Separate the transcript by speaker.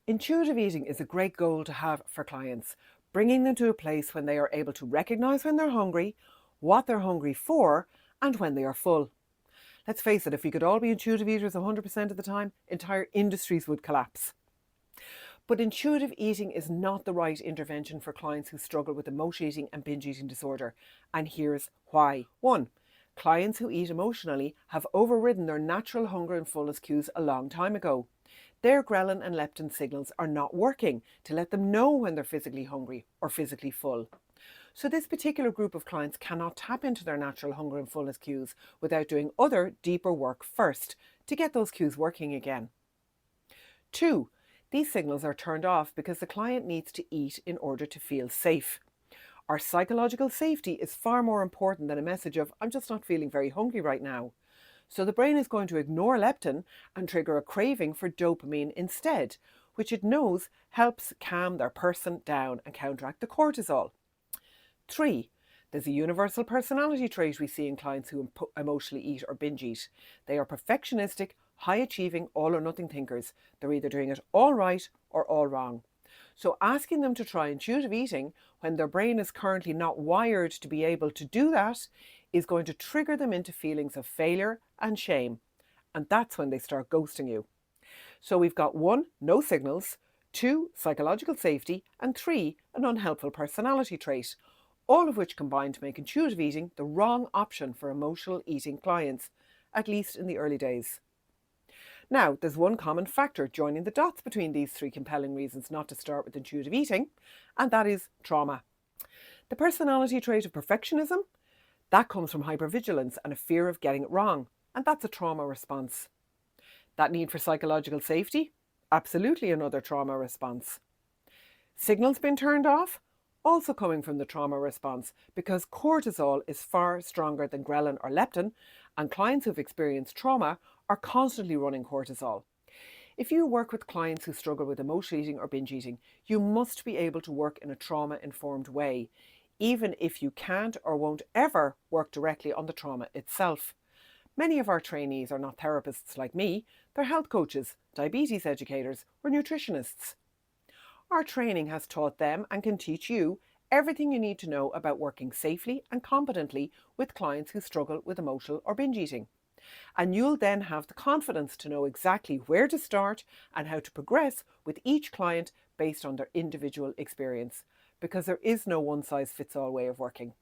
Speaker 1: Intuitive eating is a great goal to have for clients, bringing them to a place when they are able to recognise when they're hungry, what they're hungry for, and when they are full. Let's face it, if we could all be intuitive eaters 100% of the time, entire industries would collapse. But intuitive eating is not the right intervention for clients who struggle with emotional eating and binge eating disorder, and here's why. 1. Clients who eat emotionally have overridden their natural hunger and fullness cues a long time ago. Their ghrelin and leptin signals are not working to let them know when they're physically hungry or physically full. So this particular group of clients cannot tap into their natural hunger and fullness cues without doing other, deeper work first to get those cues working again. 2. These signals are turned off because the client needs to eat in order to feel safe. Our psychological safety is far more important than a message of, I'm just not feeling very hungry right now. So the brain is going to ignore leptin and trigger a craving for dopamine instead, which it knows helps calm their person down and counteract the cortisol. 3. There's a universal personality trait we see in clients who emotionally eat or binge eat. They are perfectionistic, high-achieving, all-or-nothing thinkers. They're either doing it all right or all wrong. So asking them to try intuitive eating when their brain is currently not wired to be able to do that is going to trigger them into feelings of failure and shame. And that's when they start ghosting you. So we've got 1, no signals, 2, psychological safety, and 3, an unhelpful personality trait, all of which combine to make intuitive eating the wrong option for emotional eating clients, at least in the early days. Now, there's one common factor joining the dots between these 3 compelling reasons not to start with intuitive eating, and that is trauma. The personality trait of perfectionism, that comes from hypervigilance and a fear of getting it wrong, and that's a trauma response. That need for psychological safety, absolutely another trauma response. Signals been turned off, also coming from the trauma response, because cortisol is far stronger than ghrelin or leptin, and clients who've experienced trauma are constantly running cortisol. If you work with clients who struggle with emotional eating or binge eating, you must be able to work in a trauma-informed way, even if you can't or won't ever work directly on the trauma itself. Many of our trainees are not therapists like me, they're health coaches, diabetes educators, or nutritionists. Our training has taught them and can teach you everything you need to know about working safely and competently with clients who struggle with emotional or binge eating. And you'll then have the confidence to know exactly where to start and how to progress with each client based on their individual experience, because there is no one-size-fits-all way of working.